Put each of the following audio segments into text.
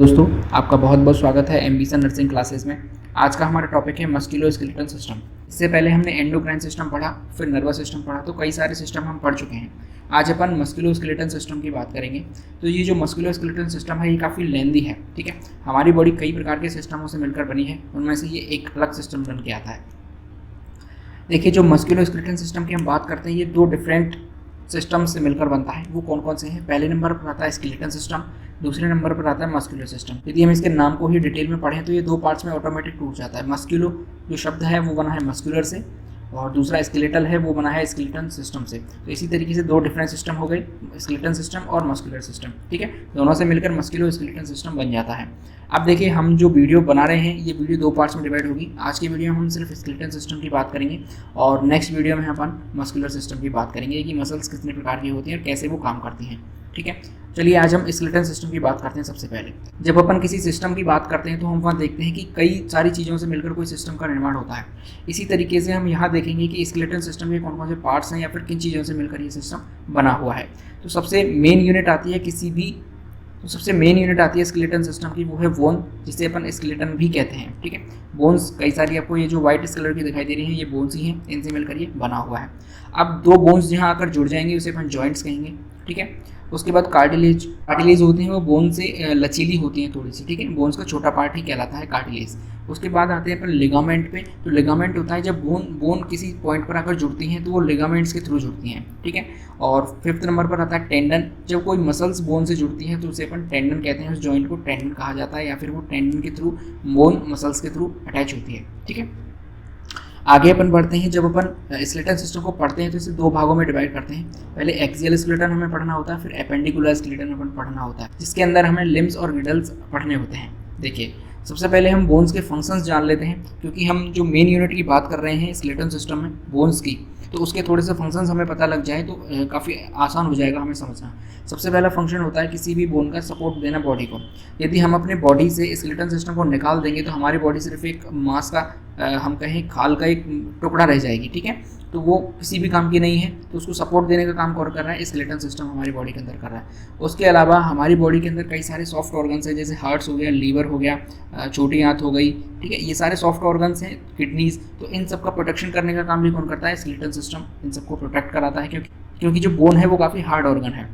दोस्तों, आपका बहुत बहुत स्वागत है एमबीसन नर्सिंग क्लासेस में। आज का हमारा टॉपिक है मस्कुलोस्केलेटल सिस्टम। इससे पहले हमने एंडोक्राइन सिस्टम पढ़ा, फिर नर्वस सिस्टम पढ़ा, तो कई सारे सिस्टम हम पढ़ चुके हैं। आज अपन मस्कुलोस्केलेटल सिस्टम की बात करेंगे। तो ये जो मस्कुलोस्केलेटल सिस्टम है ये काफ़ी लेंदी है, ठीक है। हमारी बॉडी कई प्रकार के सिस्टमों से मिलकर बनी है, उनमें से ये एक अलग सिस्टम बन के आता है। देखिए, जो मस्कुलोस्केलेटल सिस्टम की हम बात करते हैं ये दो डिफरेंट सिस्टम से मिलकर बनता है। वो कौन कौन से हैं? पहले नंबर पर आता है स्केलेटल सिस्टम, दूसरे नंबर पर आता है मस्कुलर सिस्टम। यदि हम इसके नाम को ही डिटेल में पढ़ें तो ये दो पार्ट्स में ऑटोमेटिक टूट जाता है। मस्कुलो जो शब्द है वो बना है मस्कुलर से, और दूसरा स्केलेटल है वो बना है स्केलेटन सिस्टम से। तो इसी तरीके से दो डिफरेंट सिस्टम हो गए, स्केलेटन सिस्टम और मस्कुलर सिस्टम, ठीक है। दोनों से मिलकर मस्कुलो स्केलेटन सिस्टम बन जाता है। अब देखिए, हम जो वीडियो बना रहे हैं ये वीडियो दो पार्ट्स में डिवाइड होगी। आज की वीडियो में हम सिर्फ स्केलेटन सिस्टम की बात करेंगे, और नेक्स्ट वीडियो में अपन मस्कुलर सिस्टम की बात करेंगे कि मसल्स कितने प्रकार की होती हैं और कैसे वो काम करती हैं, ठीक है। चलिए, आज हम स्केलेटन सिस्टम की बात करते हैं। सबसे पहले जब अपन किसी सिस्टम की बात करते हैं तो हम वहाँ देखते हैं कि कई सारी चीज़ों से मिलकर कोई सिस्टम का निर्माण होता है। इसी तरीके से हम यहाँ देखेंगे कि स्केलेटन सिस्टम के कौन कौन से पार्ट्स हैं या फिर किन चीज़ों से मिलकर ये सिस्टम बना हुआ है। तो सबसे मेन यूनिट आती है स्केलेटन सिस्टम की, वो है बोन, जिसे अपन स्केलेटन भी कहते हैं, ठीक है। बोन्स कई सारी आपको ये जो व्हाइट कलर की दिखाई दे रही हैं ये बोन्स ही हैं, इनसे मिलकर ये बना हुआ है। अब दो बोन्स जहाँ आकर जुड़ जाएंगे उसे अपन जॉइंट्स कहेंगे, ठीक है। उसके बाद कार्टिलेज होती हैं, वो बोन से लचीली होती हैं थोड़ी सी, ठीक है। बोन्स का छोटा पार्ट ही कहलाता है कार्टिलेज। उसके बाद आते हैं अपन लिगामेंट पे। तो लिगामेंट होता है जब बोन किसी पॉइंट पर आकर जुड़ती हैं तो वो लिगामेंट्स के थ्रू जुड़ती हैं, ठीक है। और फिफ्थ नंबर पर आता है टेंडन। जब कोई मसल्स बोन से जुड़ती हैं तो उसे अपन टेंडन कहते हैं, उस जॉइंट को टेंडन कहा जाता है, या फिर वो टेंडन के थ्रू बोन मसल्स के थ्रू अटैच होती है, ठीक है। आगे अपन बढ़ते हैं। जब अपन स्केलेटन सिस्टम को पढ़ते हैं तो इसे दो भागों में डिवाइड करते हैं। पहले एक्सियल स्केलेटन हमें पढ़ना होता है, फिर एपेंडिकुलर स्केलेटन अपन पढ़ना होता है, जिसके अंदर हमें लिम्स और गिडल्स पढ़ने होते हैं। देखिए, सबसे पहले हम बोन्स के फंक्शंस जान लेते हैं, क्योंकि हम जो मेन यूनिट की बात कर रहे हैं स्केलेटन सिस्टम में बोन्स की, तो उसके थोड़े से फंक्शंस हमें पता लग जाए तो काफ़ी आसान हो जाएगा हमें समझना। सबसे पहला फंक्शन होता है किसी भी बोन का सपोर्ट देना बॉडी को। यदि हम अपने बॉडी से स्केलेटन सिस्टम को निकाल देंगे तो हमारी बॉडी सिर्फ एक मांस का हम कहें खाल का एक टुकड़ा रह जाएगी, ठीक है। तो वो किसी भी काम की नहीं है, तो उसको सपोर्ट देने का काम कौन कर रहा है? स्केलेटन सिस्टम हमारी बॉडी के अंदर कर रहा है। उसके अलावा हमारी बॉडी के अंदर कई सारे सॉफ्ट ऑर्गन्स हैं, जैसे हार्ट्स हो गया, लीवर हो गया, छोटी आंत हो गई, ठीक है। ये सारे सॉफ्ट ऑर्गन्स हैं, किडनीज, तो इन सब का प्रोटेक्शन करने का काम भी कौन करता है? स्केलेटन सिस्टम इन सबको प्रोटेक्ट कराता है, क्योंकि जो बोन है वो काफ़ी हार्ड ऑर्गन है।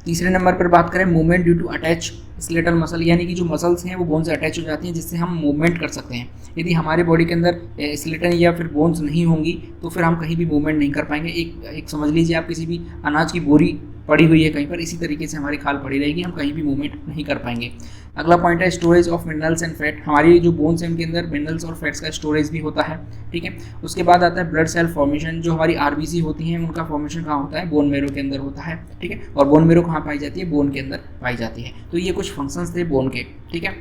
तीसरे नंबर पर बात करें movement due to attach skeletal muscle, यानी कि जो मसल्स हैं वो बोन से अटैच हो जाती हैं, जिससे हम मूवमेंट कर सकते हैं। यदि हमारी बॉडी के अंदर स्केलेटन या फिर बोन्स नहीं होंगी तो फिर हम कहीं भी मूवमेंट नहीं कर पाएंगे। एक समझ लीजिए, आप किसी भी अनाज की बोरी पड़ी हुई है कहीं पर, इसी तरीके से हमारी खाल पड़ी रहेगी, हम कहीं भी मूवमेंट नहीं कर पाएंगे। अगला पॉइंट है storage of minerals and fat. हमारी जो बोन्स हैं उनके अंदर मिनरल्स और फैट्स का स्टोरेज भी होता है, ठीक है। उसके बाद आता है ब्लड सेल फॉर्मेशन। जो हमारी आरबीसी होती हैं उनका फॉर्मेशन कहाँ होता है? बोन मेरो के अंदर होता है, ठीक है। और बोन मेरो कहाँ पाई जाती है? बोन के अंदर पाई जाती है। तो ये कुछ फंक्शंस थे बोन के, ठीक है।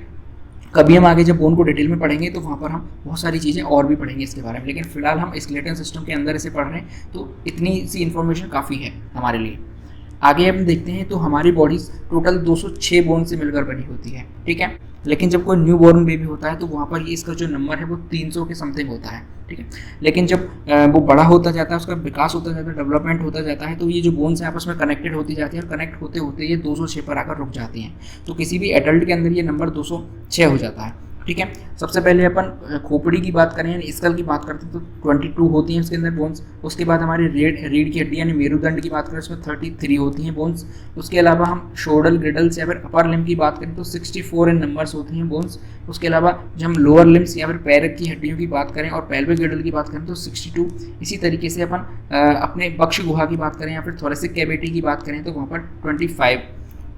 कभी हम आगे जब बोन को डिटेल में पढ़ेंगे तो वहाँ पर हम बहुत सारी चीज़ें और भी पढ़ेंगे इसके बारे में, लेकिन फिलहाल हम स्केलेटन सिस्टम के अंदर इसे पढ़ रहे हैं, तो इतनी सी इन्फॉर्मेशन काफ़ी है हमारे लिए। आगे हम देखते हैं तो हमारी बॉडी टोटल 206 बोन से मिलकर बनी होती है, ठीक है। लेकिन जब कोई न्यू बॉर्न बेबी होता है तो वहाँ पर ये इसका जो नंबर है वो 300 के समथिंग होता है, ठीक है। लेकिन जब वो बड़ा होता जाता है, उसका विकास होता जाता है, डेवलपमेंट होता जाता है, तो ये जो बोन्स हैं आपस में कनेक्टेड होती जाती है, और कनेक्ट होते होते ये 206 पर आकर रुक जाती हैं। तो किसी भी एडल्ट के अंदर ये नंबर 206 हो जाता है, ठीक है। सबसे पहले अपन खोपड़ी की बात करें, स्कल की बात करते हैं तो 22 होती हैं उसके अंदर बोन्स। उसके बाद हमारी रीढ़ की हड्डी यानी मेरुदंड की बात करें उसमें 33 होती हैं बोन्स। उसके अलावा हम शोल्डर, ग्रिडल्स या फिर अपर लिम्ब की बात करें तो 64 इन नंबर्स होती हैं बोन्स। उसके अलावा जब हम लोअर लिम्स या फिर पैर की हड्डियों की बात करें और पेल्विक गिडल की बात करें तो 62। इसी तरीके से अपन अपने बक्ष गुहा की बात करें या फिर थोरेसिक कैविटी की बात करें तो वहाँ पर 25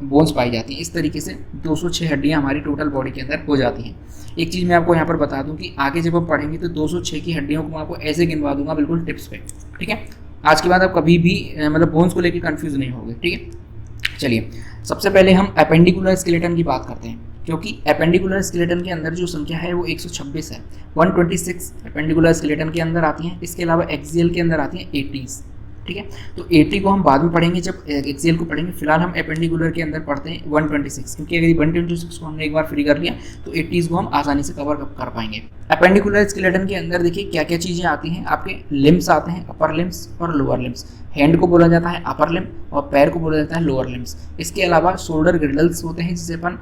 बोन्स पाई जाती हैं। इस तरीके से 206 हड्डियाँ हमारी टोटल बॉडी के अंदर हो जाती हैं। एक चीज़ मैं आपको यहाँ पर बता दूं कि आगे जब आप पढ़ेंगे तो 206 की हड्डियों को मैं आपको ऐसे गिनवा दूंगा बिल्कुल टिप्स पे, ठीक है। आज के बाद आप कभी भी मतलब बोन्स को लेकर कंफ्यूज नहीं होंगे, ठीक है। चलिए, सबसे पहले हम एपेंडिकुलर स्केलेटन की बात करते हैं, क्योंकि एपेंडिकुलर स्केलेटन के अंदर जो संख्या है वो 126 है। 126 एपेंडिकुलर स्केलेटन के अंदर आती हैं। इसके अलावा एक्सियल के अंदर आती हैं 80, ठीक है। तो 80 को हम बाद में पढ़ेंगे जब एक्सियल को पढ़ेंगे, फिलहाल हम एपेंडिकुलर के अंदर पढ़ते हैं 126, क्योंकि अगर 126 को हमने एक बार फ्री कर लिया तो 80s को हम आसानी से कवर कर पाएंगे। एपेंडिकुलर स्केलेटन के अंदर देखिए क्या क्या चीज़ें आती हैं, आपके लिम्स आते हैं, अपर लिम्स और लोअर लिम्स। हैंड को बोला जाता है अपर लिम और पैर को बोला जाता है लोअर लिम्स। इसके अलावा शोल्डर ग्रिडल्स होते हैं जिसे अपन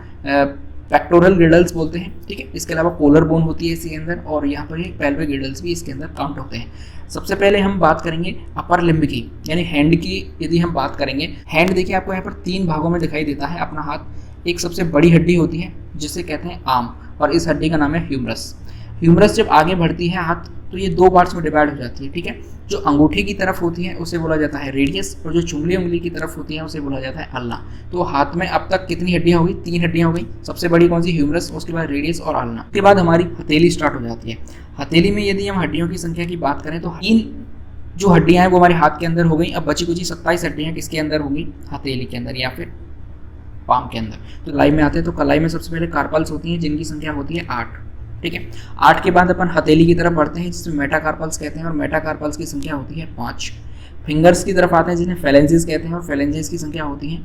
पेक्टोरल ग्रिडल्स बोलते हैं, ठीक है। इसके अलावा कोलर बोन होती है इसके अंदर, और यहाँ पर एक पेल्विक ग्रिडल्स भी इसके अंदर काउंट होते हैं। सबसे पहले हम बात करेंगे अपर लिम्ब की, यानी हैंड की। यदि हम बात करेंगे हैंड, देखिए आपको यहाँ पर 3 भागों में दिखाई देता है अपना हाथ। एक सबसे बड़ी हड्डी होती है जिसे कहते हैं आर्म, और इस हड्डी का नाम है ह्यूमरस। ह्यूमरस जब आगे बढ़ती है हाथ तो ये 2 पार्ट्स में डिवाइड हो जाती है, ठीक है। जो अंगूठे की तरफ होती है उसे बोला जाता है रेडियस, और जो चुंगली उंगली की तरफ होती है उसे बोला जाता है अल्ना। तो हाथ में अब तक कितनी हड्डियां हो गई? 3 हड्डियां हो गई। सबसे बड़ी कौन सी? ह्यूमरस, उसके बाद रेडियस और अल्ना। उसके बाद हमारी हथेली स्टार्ट हो जाती है। हथेली में यदि हम हड्डियों की संख्या की बात करें तो 3 जो हड्डियां हैं वो हमारे हाथ के अंदर हो गई। अब बची कुछ 27 हड्डियां किसके अंदर होंगी? हथेली के अंदर या फिर पाम के अंदर। तो कलाई में आते हैं तो कलाई में सबसे पहले कार्पल्स होती हैं जिनकी संख्या होती है 8, ठीक है। 8 के बाद अपन हथेली की तरफ बढ़ते हैं जिसमें मेटाकार्पल्स कहते हैं, और मेटाकार्पल्स की संख्या होती है 5। फिंगर्स की तरफ आते हैं जिन्हें फेलेंजेस कहते हैं, और फेलेंजेस की संख्या होती है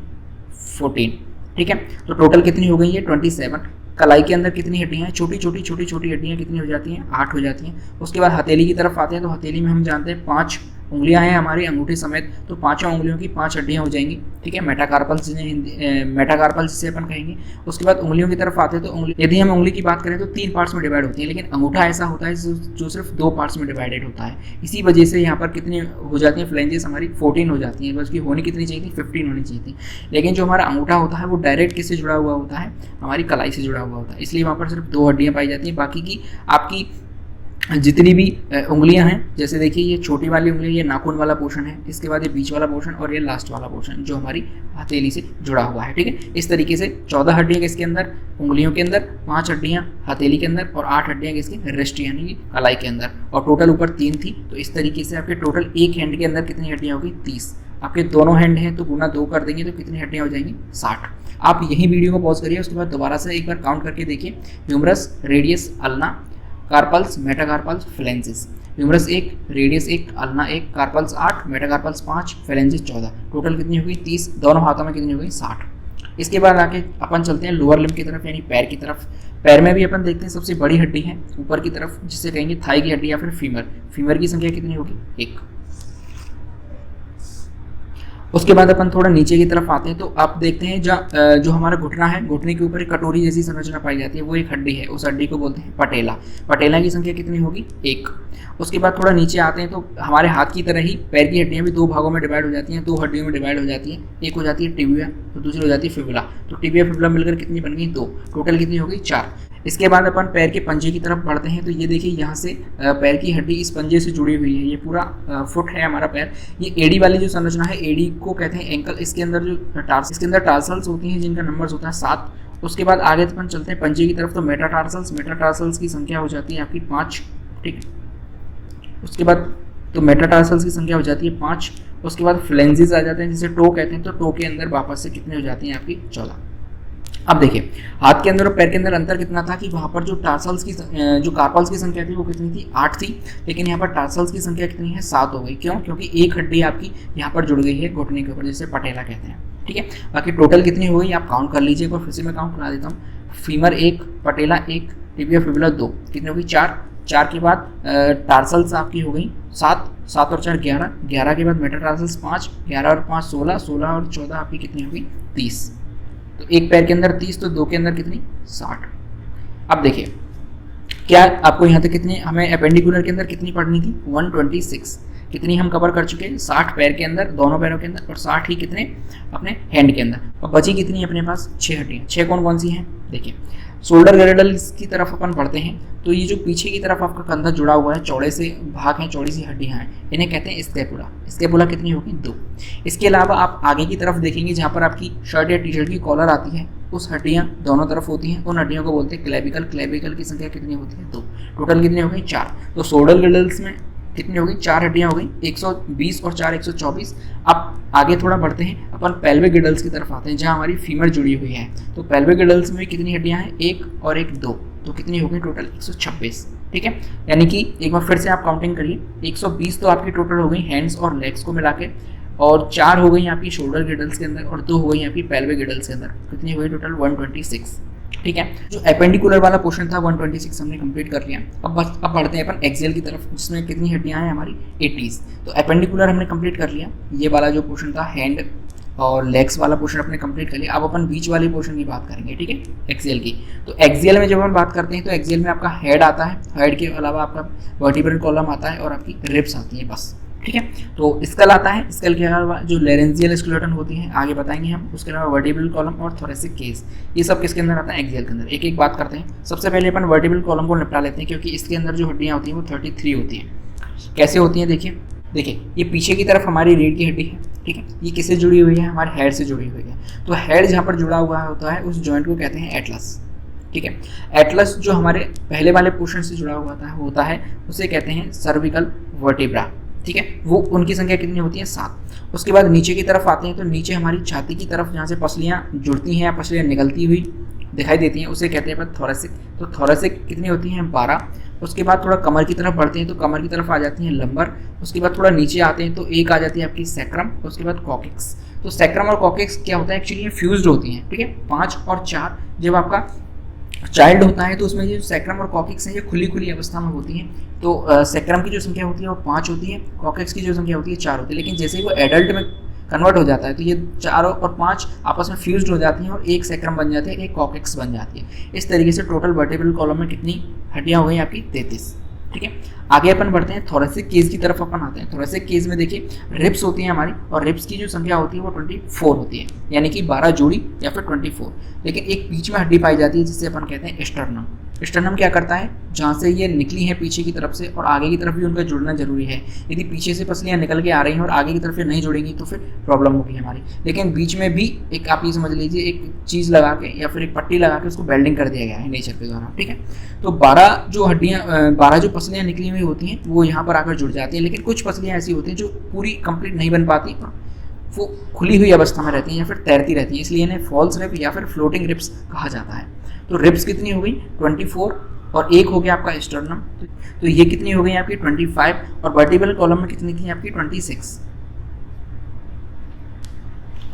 14, ठीक है। तो टोटल कितनी हो गई है? 27। कलाई के अंदर कितनी हड्डियां हैं? छोटी छोटी हड्डियां कितनी हो जाती हैं? 8 हो जाती हैं। उसके बाद हथेली की तरफ आते हैं तो हथेली में हम जानते हैं 5 उंगलियां हैं हमारी अंगूठे समेत, तो 5 उंगलियों की 5 हड्डियां हो जाएंगी, ठीक है। मेटाकार्पल्स मेटाकार्पल्स जिसे अपन कहेंगे। उसके बाद उंगलियों की तरफ आते हैं तो उंगली, यदि हम उंगली की बात करें तो 3 पार्ट्स में डिवाइड होती है, लेकिन अंगूठा ऐसा होता है जो सिर्फ 2 पार्ट्स में डिवाइडेड होता है। इसी वजह से यहाँ पर कितनी हो जाती हैं फ्लेंजेस हमारी? 14 हो जाती हैं। बल्कि होनी कितनी चाहिए थी? 15 होनी चाहिए थी। लेकिन जो हमारा अंगूठा होता है वो डायरेक्ट किससे जुड़ा हुआ होता है? हमारी कलाई से जुड़ा हुआ होता है, इसलिए वहाँ पर सिर्फ 2 हड्डियाँ पाई जाती हैं। बाकी की आपकी जितनी भी उंगलियां हैं, जैसे देखिए ये छोटी वाली उंगली, ये नाखून वाला पोर्शन है, इसके बाद ये बीच वाला पोर्शन और ये लास्ट वाला पोर्शन जो हमारी हथेली से जुड़ा हुआ है, ठीक है। इस तरीके से 14 हड्डियां किसके अंदर? उंगलियों के अंदर, 5 हड्डियां हथेली के अंदर और 8 हड्डियां किसके? रिस्ट यानी कि कलाई के अंदर, और टोटल ऊपर 3 थी। तो इस तरीके से आपके टोटल एक हैंड के अंदर कितनी हड्डियां होगी? 30। आपके दोनों हैंड हैं तो गुना 2 कर देंगे तो कितनी हड्डियां हो जाएंगी? 60। आप यही वीडियो को पॉज करिए, उसके बाद दोबारा से एक बार काउंट करके देखिए। Humerus, radius, ulna, carpals, metacarpals, phalanges. Humerus 1, radius 1, ulna 1, carpals 8, metacarpals 5, phalanges 14। Total कितनी हुई? 30। दोनों हाथों में कितनी हुई? 60। इसके बाद आके अपन चलते हैं लोअर लिम्ब की तरफ, यानी पैर की तरफ। पैर में भी अपन देखते हैं सबसे बड़ी हड्डी है ऊपर की तरफ जिसे कहेंगे थाई की हड्डी या फिर फीमर। फीमर की संख्या कितनी होगी? 1। उसके बाद अपन थोड़ा नीचे की तरफ आते हैं तो आप देखते हैं जो हमारा घुटना है, घुटने के ऊपर एक कटोरी जैसी संरचना पाई जाती है, वो एक हड्डी है। उस हड्डी को बोलते हैं पटेला। पटेला की संख्या कितनी होगी? 1। उसके बाद थोड़ा नीचे आते हैं तो हमारे हाथ की तरह ही पैर की हड्डियां भी 2 भागों में डिवाइड हो जाती हैं, 2 हड्डियों में डिवाइड हो जाती हैं। एक हो जाती है टिबिया तो दूसरी हो जाती है फिबुला। तो टिबिया फिबुला मिलकर कितनी बन गई? 2। टोटल कितनी हो गई? 4। इसके बाद अपन पैर के पंजे की तरफ बढ़ते हैं तो ये देखिए यहाँ से पैर की हड्डी इस पंजे से जुड़ी हुई है। ये पूरा फुट है हमारा पैर। ये एडी वाली जो संरचना है, एडी को कहते हैं एंकल। इसके अंदर जो इसके अंदर टार्सल्स होती हैं जिनका नंबर्स होता है 7। उसके बाद आगे अपन चलते हैं पंजे की तरफ तो मेटाटार्सल्स की संख्या हो जाती है आपकी 5, ठीक है। उसके बाद तो मेटाटार्सल्स की संख्या हो जाती है 5। उसके बाद फ्लेंजेस आ जाते हैं जिसे टो कहते हैं, तो टो के अंदर वापस से कितनी हो जाती हैं आपकी? 14। अब देखिए हाथ के अंदर और पैर के अंदर अंतर कितना था कि वहाँ पर जो टार्सल्स की जो कार्पल्स की संख्या थी वो कितनी थी? 8 थी, लेकिन यहाँ पर टार्सल्स की संख्या कितनी है? 7 हो गई। क्यों? क्योंकि एक हड्डी आपकी यहाँ पर जुड़ गई है घुटने के ऊपर, जिसे पटेला कहते हैं, ठीक है। बाकी टोटल कितनी हो गई आप काउंट कर लीजिए, एक बार फिर से मैं काउंट करा देता हूँ। फीमर 1, पटेला 1, टिबिया फिबुला 2, कितनी हो गई? 4। 4 के बाद टार्सल्स आपकी हो गई 7, 7 और 4 11, 11 के बाद मेटाटार्सल्स 5, 11 और 5 16, 16 और 14 आपकी कितनी हो गई? 30। तो एक पैर के अंदर 30 तो 2 के अंदर कितनी? 60। अब देखिए क्या आपको यहाँ तक कितनी हमें एपेंडिकुलर के अंदर कितनी पढ़नी थी? 126। कितनी हम कवर कर चुके हैं? 60 पैर के अंदर, दोनों पैरों के अंदर, और 60 ही कितने अपने हैंड के अंदर। और बची कितनी अपने पास? 6 हड्डियाँ। 6 कौन कौन सी हैं? देखिए शोल्डर गिर्डल्स की तरफ अपन पढ़ते हैं तो ये जो पीछे की तरफ आपका कंधा जुड़ा हुआ है, चौड़े से भाग हैं, चौड़ी सी हड्डियाँ हैं, इन्हें कहते हैं स्कैपुला। स्कैपुला कितनी होगी? 2। इसके अलावा आप आगे की तरफ देखेंगे जहाँ पर आपकी शर्ट या टी शर्ट की कॉलर आती है, उस हड्डियाँ दोनों तरफ होती हैं, उन हड्डियों को बोलते हैं क्लेविकल। क्लेविकल की संख्या कितनी होती है? 2। टोटल कितनी हो गई? 4। तो शोल्डर गिर्डल्स में कितनी हो गई? 4 हड्डियाँ हो गई, 120 और 4 124। अब आगे थोड़ा बढ़ते हैं, अपन पेल्विक गिर्डल्स की तरफ आते हैं जहाँ हमारी फीमर जुड़ी हुई है। तो पेल्विक गिर्डल्स में कितनी हड्डियाँ हैं? 1 और 1 2, तो कितनी हो गई टोटल? 126। ठीक है। यानी कि एक बार फिर से आप काउंटिंग करिए, 120 तो आपकी टोटल हो गई हैंड्स और लेग्स को मिला के, और 4 हो गई आपकी शोल्डर गिडल्स के अंदर, और 2 हो गई आपकी पेल्विक गिडल्स के अंदर। कितनी हो गई टोटल? 126। ठीक है, जो एपेंडिकुलर वाला पोर्शन था 126 हमने कंप्लीट कर लिया। अब बढ़ते हैं अपन एक्सियल की तरफ, जिसमें कितनी हड्डियां हैं हमारी? 80। तो एपेंडिकुलर हमने कंप्लीट कर लिया, ये वाला जो पोर्शन था हैंड और लेग्स वाला पोर्शन अपने कंप्लीट कर लिया। अब अपन बीच वाले पोर्शन की बात करेंगे, ठीक है, एक्सियल की। तो एक्सियल में जब हम बात करते हैं तो एक्सियल में आपका हेड आता है, हेड के अलावा आपका वर्टिब्रल कॉलम आता है और आपकी रिब्स आती है, बस। ठीक है, तो स्कल आता है, स्कल के अलावा जो लेरेंजियल स्केलेटन होती है आगे बताएंगे हम, उसके अलावा वर्टिब्रल कॉलम और थोरेसिक केस, ये सब किसके अंदर आता है? एक्सियल के अंदर। एक एक बात करते हैं। सबसे पहले अपन वर्टिब्रल कॉलम को निपटा लेते हैं, क्योंकि इसके अंदर जो हड्डियाँ होती हैं वो 33 होती हैं। कैसे होती हैं? देखिए ये पीछे की तरफ हमारी रीढ़ की हड्डी है, ठीक है, ये किससे जुड़ी हुई है? हमारे हेड से जुड़ी हुई है। तो हेड जहाँ पर जुड़ा हुआ होता है उस जॉइंट को कहते हैं एटलस। ठीक है, एटलस जो हमारे पहले वाले पोर्शन से जुड़ा हुआ होता है उसे कहते हैं सर्विकल वर्टिब्रा। ठीक है, वो उनकी संख्या कितनी होती है? 7। उसके बाद नीचे की तरफ आते हैं, तो नीचे हमारी छाती की तरफ जहाँ से पसलियाँ जुड़ती हैं या पसलियाँ निकलती हुई दिखाई देती हैं उसे कहते हैं थोरेसिक। तो थोरेसिक कितनी होती हैं? 12। उसके बाद थोड़ा कमर की तरफ बढ़ते हैं तो कमर की तरफ आ जाती हैं लंबर। उसके बाद थोड़ा नीचे आते हैं तो एक आ जाती है आपकी सैक्रम, उसके बाद कॉकेक्स। तो सैक्रम और कॉकेक्स क्या होता है? एक्चुअली ये फ्यूज्ड होती हैं। ठीक है, 5 और 4 जब आपका चाइल्ड होता है तो उसमें ये सैक्रम और कॉकेक्स हैं ये खुली खुली अवस्था में होती हैं। तो सैक्रम की जो संख्या होती है वो 5 होती है, कॉकेक्स की जो संख्या होती है 4 होती है। लेकिन जैसे ही वो एडल्ट में कन्वर्ट हो जाता है तो ये 4 और 5 आपस में फ्यूज्ड हो जाती हैं और एक सैक्रम बन जाती है, एक कॉकेक्स बन जाती है। इस तरीके से टोटल वर्टिब्रल कॉलम में कितनी हड्डियाँ हो गई आपकी? 33। ठीक है, आगे अपन बढ़ते हैं, थोरेसिक केस की तरफ अपन आते हैं। थोरेसिक केस में देखिए रिब्स होती हैं हमारी, और रिब्स की जो संख्या होती है वो 24 होती है, यानी कि 12 जोड़ी या फिर 24। लेकिन एक बीच में हड्डी पाई जाती है जिसे अपन कहते हैं स्टर्नम। स्टर्नम क्या करता है? जहाँ से ये निकली है पीछे की तरफ से और आगे की तरफ भी उनका जुड़ना जरूरी है। यदि पीछे से पसलियाँ निकल के आ रही हैं और आगे की तरफ ये नहीं जुड़ेंगी तो फिर प्रॉब्लम होगी हमारी। लेकिन बीच में भी एक आप ये समझ लीजिए एक चीज़ लगा के या फिर एक पट्टी लगा के उसको वेल्डिंग कर दिया गया है नेचर के द्वारा। ठीक है, तो 12 जो हड्डियाँ 12 जो पसलियाँ निकली हुई होती हैं वो यहाँ पर आकर जुड़ जाती हैं। लेकिन कुछ पसलियाँ ऐसी होती हैं जो पूरी कंप्लीट नहीं बन पाती, वो खुली हुई अवस्था में रहती हैं या फिर तैरती रहती हैं, इसलिए इन्हें फॉल्स रिब या फिर फ्लोटिंग रिब्स कहा जाता है। तो रिब्स कितनी हो गई? 24, और एक हो गया आपका स्टर्नम, तो ये कितनी हो गई आपकी? 25। और वर्टिब्रल कॉलम में कितनी थी आपकी? 26।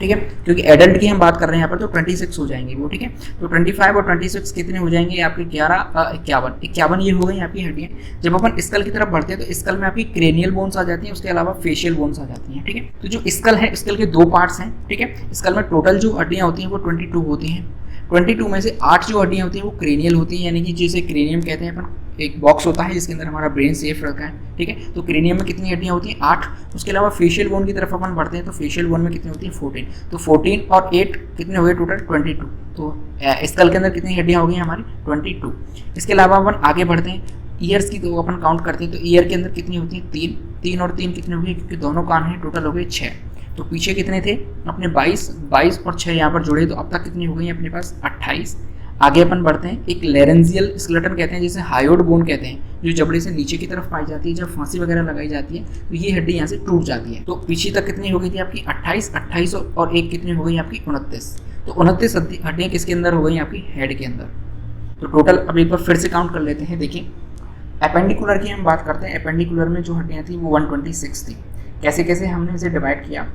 ठीक है, क्योंकि एडल्ट की हम बात कर रहे हैं यहाँ पर तो 26 हो जाएंगी वो। ठीक है, तो 25 और 26 कितने हो जाएंगे आपके? 51 ये हो गई आपकी हड्डियाँ। जब अपन स्कल की तरफ बढ़ते हैं तो स्कल में आपकी क्रेनियल बोन्स आ जाती हैं, उसके अलावा फेशियल बोन्स आ जाती हैं। ठीक है, तो जो स्कल है, स्कल के 2 पार्ट्स हैं। ठीक है, स्कल में टोटल जो हड्डियाँ होती हैं वो 22 होती हैं। 22 में से 8 जो हड्डियाँ होती हैं वो क्रेनियल होती हैं, यानी कि जिसे क्रेनियम कहते हैं अपन, एक बॉक्स होता है जिसके अंदर हमारा ब्रेन सेफ रखा है। ठीक है, तो क्रेनियम में कितनी हड्डियाँ होती हैं? 8। उसके अलावा फेशियल बोन की तरफ अपन बढ़ते हैं तो फेशियल बोन में कितनी होती है? 14। तो 14 और 8 कितने हो गए टोटल? 22। तो स्कल के अंदर कितनी हड्डियाँ हो गई हमारी? 22। इसके अलावा अपन आगे बढ़ते हैं, ईयर्स की तो अपन काउंट करते हैं तो ईयर के अंदर कितनी होती है? 3 और 3 कितने हो गए? क्योंकि दोनों कान हैं, टोटल हो गए 6। तो पीछे कितने थे अपने? 22 और 6 यहाँ पर जुड़े, तो अब तक कितनी हो गई अपने पास? 28। आगे अपन बढ़ते हैं, एक लेरेंजियल स्केलेटन कहते हैं जिसे हायोड बोन कहते हैं, जो जबड़े से नीचे की तरफ पाई जाती है। जब फांसी वगैरह लगाई जाती है तो ये हड्डी यहाँ से टूट जाती है। तो पीछे तक कितनी हो गई थी आपकी? 28 और एक कितनी हो गई आपकी? 29। तो 29 हड्डियाँ किसके अंदर हो गई? आपकी हेड के अंदर। तो टोटल अब एक बार फिर से काउंट कर लेते हैं। देखिए एपेंडिकुलर की हम बात करते हैं, एपेंडिकुलर में जो हड्डियाँ थी वो 126 थी। कैसे कैसे हमने इसे डिवाइड किया?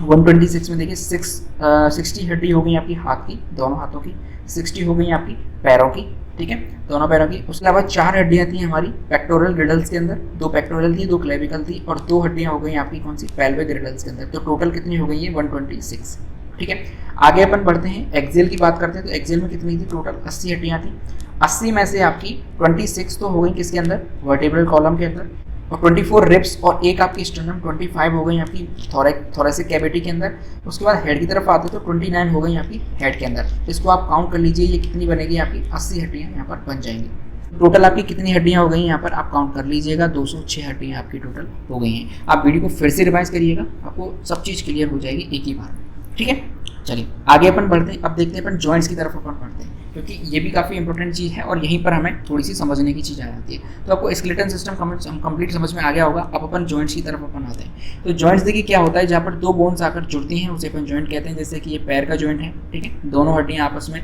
126 में देखिए 60 हड्डी हो गई आपकी हाथ की, दोनों हाथों की, 60 हो गई आपकी पैरों की। ठीक है, दोनों पैरों की। उसके अलावा 4 हड्डियाँ थी हमारी पेक्टोरल ग्रिडल्स के अंदर, 2 पेक्टोरल थी, 2 क्लेविकल थी, और 2 हड्डियाँ हो गई आपकी कौन सी? पेल्विक ग्रिडल्स के अंदर। तो टोटल कितनी हो गई है? 126। ठीक है, आगे अपन बढ़ते हैं, एक्सियल की बात करते हैं। तो एक्सियल में कितनी थी? टोटल 80 हड्डियाँ थी। 80 में से आपकी 26 तो हो गई किसके अंदर? वर्टिब्रल कॉलम के अंदर, और 24 रिब्स और एक आपकी स्टर्नम, 25 हो गई आपकी थोरेसिक कैविटी के अंदर। उसके बाद हेड की तरफ आते तो 29 हो गई आपकी हेड के अंदर। इसको आप काउंट कर लीजिए, ये कितनी बनेगी आपकी? 80 हड्डियाँ यहाँ पर बन जाएंगी। टोटल आपकी कितनी हड्डियाँ हो गई यहाँ पर? आप काउंट कर लीजिएगा, 206 हड्डियाँ आपकी टोटल हो गई हैं। आप वीडियो को फिर से रिवाइज करिएगा, आपको सब चीज़ क्लियर हो जाएगी एक ही बार। ठीक है, चलिए आगे अपन बढ़ते हैं। अब देखते हैं अपन जॉइंट्स की तरफ अपन बढ़ते हैं। क्योंकि ये भी काफ़ी इंपॉर्टेंट चीज़ है और यहीं पर हमें थोड़ी सी समझने की चीज़ आ जाती है। तो आपको स्केलेटन सिस्टम कंप्लीट समझ में आ गया होगा। अब अपन जॉइंट्स की तरफ अपन आते हैं। तो जॉइंट्स देखिए क्या होता है, जहाँ पर दो बोन्स आकर जुड़ती हैं उसे अपन जॉइंट कहते हैं। जैसे कि ये पैर का जॉइंट है, ठीक है, दोनों हड्डियाँ आपस में,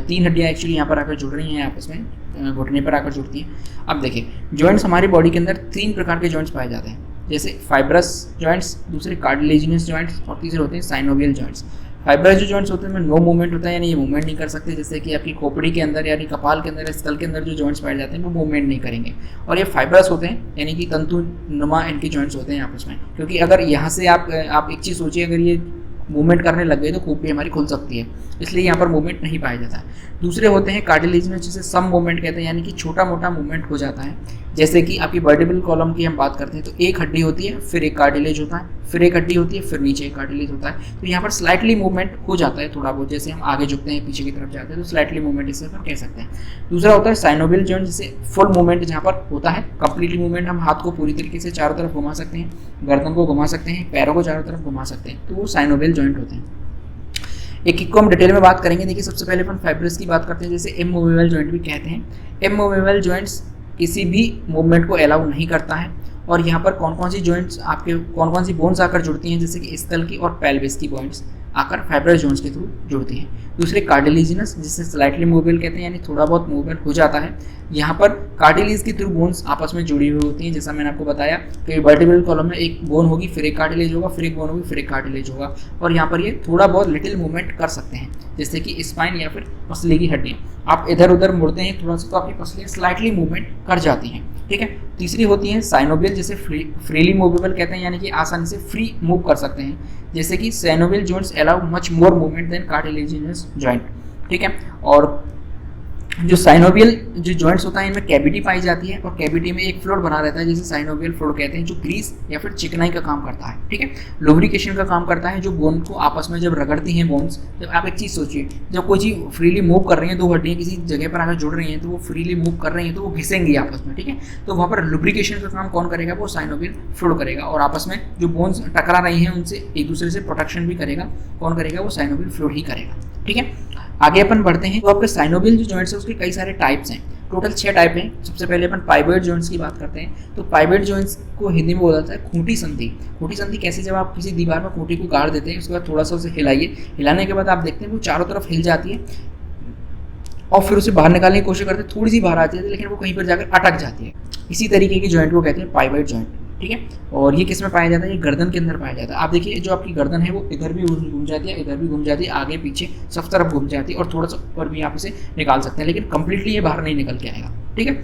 3 हड्डियाँ एक्चुअली यहाँ पर आकर जुड़ रही हैं आपस में, घुटने पर आकर जुड़ती हैं। अब देखिए जॉइंट्स हमारी बॉडी के अंदर 3 प्रकार के जॉइंट्स पाए जाते हैं, जैसे फाइब्रस जॉइंट्स, दूसरे कार्टिलेजिनस जॉइंट्स और तीसरे होते हैं साइनोवियल जॉइंट्स। फाइब्रस जो जॉइंट्स होते हैं उनमें नो मूवमेंट होता है, यानी ये मूवमेंट नहीं कर सकते। जैसे कि आपकी खोपड़ी के अंदर यानी कपाल के अंदर, स्कल के अंदर जो जॉइंट्स पाए जाते हैं वो मूवमेंट नहीं करेंगे। और ये फाइब्रस होते हैं, यानी कि तंतु नुमा इनके जॉइंट्स होते हैं आपस में। क्योंकि अगर यहाँ से आप एक चीज़ सोचिए, अगर ये मूवमेंट करने लग गए तो खोपड़ी हमारी खुल सकती है, इसलिए यहाँ पर मूवमेंट नहीं पाया जाता है। दूसरे होते हैं कार्टिलेजिनस, जिसे सम मूवमेंट कहते हैं, यानी कि छोटा मोटा मूवमेंट हो जाता है। जैसे कि आपकी वर्टिब्रल कॉलम की हम बात करते हैं तो एक हड्डी होती है, फिर एक कार्टिलेज होता है, फिर एक हड्डी होती है, फिर नीचे एक कार्टिलेज होता है। तो यहाँ पर स्लाइटली मूवमेंट हो जाता है थोड़ा बहुत, जैसे हम आगे झुकते हैं पीछे की तरफ जाते हैं तो स्लाइटली मूवमेंट इसे अपन कह सकते हैं। दूसरा होता है साइनोवियल जॉइंट, जिसे फुल मूवमेंट जहाँ पर होता है, कंप्लीटली मूवमेंट, हम हाथ को पूरी तरीके से चारों तरफ घुमा सकते हैं, गर्दन को घुमा सकते हैं, पैरों को चारों तरफ घुमा सकते हैं, तो वो साइनोवियल जॉइंट होते हैं। एक को हम डिटेल में बात करेंगे। देखिए सबसे पहले अपन फाइब्रस की बात करते हैं, जैसे इमूवेबल जॉइंट भी कहते हैं। इमूवेबल जॉइंट्स किसी भी मूवमेंट को अलाउ नहीं करता है। और यहाँ पर कौन कौन सी जॉइंट्स आपके, कौन कौन सी बोन्स आकर जुड़ती हैं, जैसे कि स्कल की और पेल्विस की बोन्स आकर फाइब्रस जॉइंट्स के थ्रू जुड़ती हैं। दूसरे कार्टिलेजिनस, जिसे स्लाइटली मूवेबल कहते हैं, यानी थोड़ा बहुत मूवमेंट हो जाता है। यहाँ पर कार्टिलेज की थ्रू बोन्स आपस में जुड़ी हुई होती हैं। जैसा मैंने आपको बताया कि वर्टिब्रल कॉलम में एक बोन होगी, फिर एक कार्टिलेज होगा, फिर एक बोन होगी, फिर एक कार्टिलेज होगा, और यहाँ पर ये थोड़ा बहुत लिटिल मूवमेंट कर सकते हैं, जैसे कि स्पाइन या फिर पसली की हड्डियाँ। आप इधर उधर मुड़ते हैं थोड़ा सा तो आपकी पसलियाँ स्लाइटली मूवमेंट कर जाती हैं, ठीक है। तीसरी होती है साइनोवियल, जिसे फ्रीली मूवेबल कहते हैं, यानी कि आसानी से फ्री मूव कर सकते हैं। जैसे कि synovial joints allow much more movement than cartilaginous joint, ठीक है। और जो साइनोवियल जो जॉइंट्स होता है इनमें कैविटी पाई जाती है, और कैविटी में एक फ्लूइड बना रहता है जिसे साइनोवियल फ्लूइड कहते हैं, जो ग्रीस या फिर चिकनाई का काम करता है, ठीक है। लुब्रिकेशन का काम करता है, जो बोन को आपस में जब रगड़ती हैं बोन्स, जब आप एक चीज़ सोचिए, जब कोई चीज़ फ्रीली मूव कर रही है, दो हड्डियाँ किसी जगह पर आकर जुड़ रही हैं तो वो फ्रीली मूव कर रही हैं तो वो घिसेंगी आपस में, ठीक है। तो वहाँ पर लुब्रिकेशन का काम कौन करेगा, वो साइनोवियल फ्लूइड करेगा, और आपस में जो बोन्स टकरा रही हैं उनसे एक दूसरे से प्रोटेक्शन भी करेगा, कौन करेगा, वो साइनोवियल फ्लूइड ही करेगा, ठीक है। आगे अपन बढ़ते हैं। तो आपके साइनोवियल जो जॉइंट्स है उसके कई सारे टाइप्स हैं, टोटल 6 टाइप हैं। सबसे पहले अपन पाइवोइड जॉइंट्स की बात करते हैं। तो पाइवोइड जॉइंट्स को हिंदी में बोला जाता है खूंटी संधि। खूंटी संधि कैसे, जब आप किसी दीवार में खूंटी को गाड़ देते हैं, उसके बाद थोड़ा सा उसे हिलाइए, हिलाने के बाद आप देखते हैं वो चारों तरफ हिल जाती है, और फिर उसे बाहर निकालने की कोशिश करते हैं, थोड़ी सी बाहर आती है लेकिन वो कहीं पर जाकर अटक जाती है। इसी तरीके की जॉइंट को कहते हैं पाइवोइड जॉइंट, ठीक है। और ये किस में पाया जाता है, ये गर्दन के अंदर पाया जाता है। आप देखिए जो आपकी गर्दन है वो इधर भी घूम जाती है, इधर भी घूम जाती है, आगे पीछे सब तरफ घूम जाती है, और थोड़ा सा ऊपर भी आप इसे निकाल सकते हैं, लेकिन कंप्लीटली ये बाहर नहीं निकल के आएगा, ठीक है।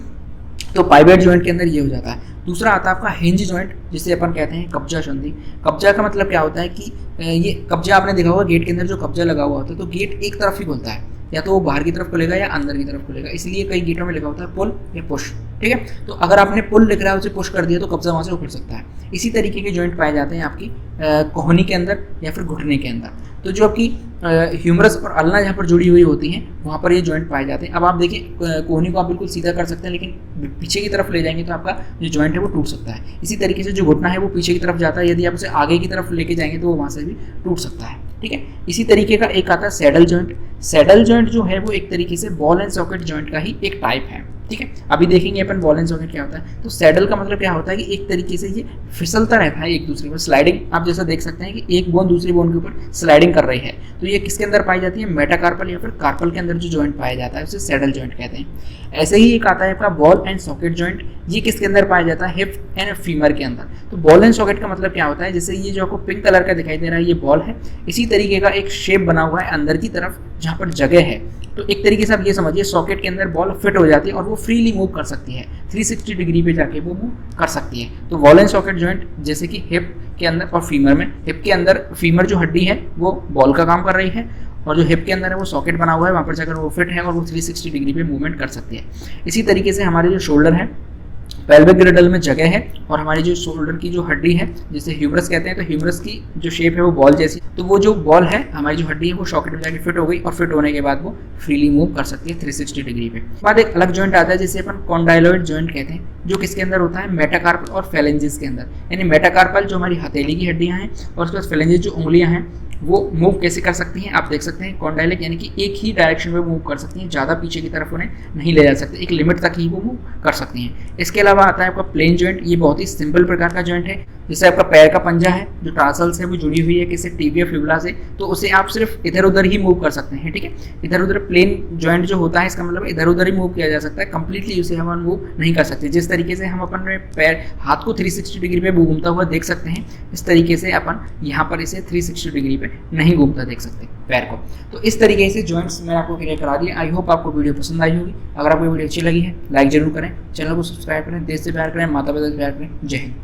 तो पाइवोइड जॉइंट के अंदर ये हो जाता है। दूसरा आता है आपका हिंज जॉइंट, जिसे अपन कहते हैं कब्जा संधि। कब्जा का मतलब क्या होता है कि ये कब्जा आपने देखा होगा, गेट के अंदर जो कब्जा लगा हुआ होता है तो गेट एक तरफ ही खुलता है, या तो वो बाहर की तरफ खुलेगा या अंदर की तरफ खुलेगा, इसलिए कई गेटों में लिखा होता है पुल या पुश, ठीक है। तो अगर आपने पुल लिख रहा है उसे पुश कर दिया तो कब्जा वहाँ से उखड़ सकता है। इसी तरीके के जॉइंट पाए जाते हैं आपकी कोहनी के अंदर या फिर घुटने के अंदर। तो जो आपकी ह्यूमरस और अल्ना जहाँ पर जुड़ी हुई होती हैं वहाँ पर ये जॉइंट पाए जाते हैं। अब आप देखिए कोहनी को आप बिल्कुल सीधा कर सकते हैं, लेकिन पीछे की तरफ ले जाएंगे तो आपका जो जॉइंट है वो टूट सकता है। इसी तरीके से जो घुटना है वो पीछे की तरफ जाता है, यदि आप उसे आगे की तरफ लेके जाएंगे तो वो वहाँ से भी टूट सकता है, ठीक है। इसी तरीके का एक आता है सैडल जॉइंट। सैडल जॉइंट जो है वो एक तरीके से बॉल एंड सॉकेट जॉइंट का ही एक टाइप है, ठीक है। अभी देखेंगे अपन बॉल एंड सॉकेट क्या होता है। तो सैडल का मतलब क्या होता है कि एक तरीके से ये फिसलता रहता है एक दूसरे पर, स्लाइडिंग। आप जैसा देख सकते हैं कि एक बोन दूसरी बोन के ऊपर स्लाइडिंग कर रही है, तो ये किसके अंदर पाई जाती है, मेटाकार्पल या फिर कार्पल के अंदर जो जॉइंट पाया जाता है उसे सैडल जॉइंट कहते हैं। ऐसे ही एक आता है आपका बॉल एंड सॉकेट जॉइंट। ये किसके अंदर पाया जाता है, हिप एंड फीमर के अंदर। तो बॉल एंड सॉकेट का मतलब क्या होता है, जैसे ये जो आपको पिंक कलर का दिखाई दे रहा है ये बॉल है, इसी तरीके का एक शेप बना हुआ है अंदर की तरफ जहाँ पर जगह है। तो एक तरीके से आप ये समझिए सॉकेट के अंदर बॉल फिट हो जाती है और वो फ्रीली मूव कर सकती है, 360 डिग्री पे जाके वो मूव कर सकती है। तो बॉल एंड सॉकेट जॉइंट जैसे कि हिप के अंदर और फीमर में, हिप के अंदर फीमर जो हड्डी है वो बॉल का काम कर रही है, और जो हिप के अंदर है वो सॉकेट बना हुआ है, वहाँ पर जाकर वो फिट है और वो 360 डिग्री पे मूवमेंट कर सकती है। इसी तरीके से हमारे जो शोल्डर है, पेल्विक गिरडल में जगह है, और हमारी जो शोल्डर की जो हड्डी है जिसे ह्यूमरस कहते हैं, तो ह्यूमरस की जो शेप है वो बॉल जैसी, तो वो जो बॉल है हमारी जो हड्डी है वो सॉकेट में जाके फिट हो गई, और फिट होने के बाद वो फ्रीली मूव कर सकती है 360 डिग्री पे। बाद एक अलग जॉइंट आता है जिसे अपन कॉन्डाइलॉइड जॉइंट कहते हैं। जो किसके अंदर होता है, मेटाकार्पल और फेलेंजेस के अंदर। यानी मेटाकार्पल जो हमारी हथेली की हड्डियां हैं और उसके बाद फेलेंजेस जो उंगलियां हैं वो मूव कैसे कर सकती हैं, आप देख सकते हैं कॉन्डाइलेट यानी कि एक ही डायरेक्शन में मूव कर सकती हैं, ज़्यादा पीछे की तरफ उन्हें नहीं ले जा सकते, एक लिमिट तक ही वो मूव कर सकती हैं। इसके अलावा आता है आपका प्लेन जॉइंट, ये बहुत ही सिंपल प्रकार का जॉइंट है। जैसे आपका पैर का पंजा है जो टार्सल से वो जुड़ी हुई है किसी टिबिया फिबुला से, तो उसे आप सिर्फ इधर उधर ही मूव कर सकते हैं, ठीक है। इधर उधर प्लेन जॉइंट जो होता है इसका मतलब इधर उधर ही मूव किया जा सकता है, कंप्लीटली उसे हम मूव नहीं कर सकते। जिस तरीके से हम अपने पैर हाथ को 360 डिग्री पे घूमता हुआ देख सकते हैं, इस तरीके से अपन यहाँ पर इसे 360 डिग्री पे नहीं घूमता देख सकते पैर को। तो इस तरीके से जॉइंट्स मैंने आपको क्लियर करा दिया। आई होप आपको वीडियो पसंद आई होगी। अगर आपको वीडियो अच्छी लगी है लाइक जरूर करें, चैनल को सब्सक्राइब करें, देश से प्यार करें, माता पिता से प्यार करें। जय हिंद।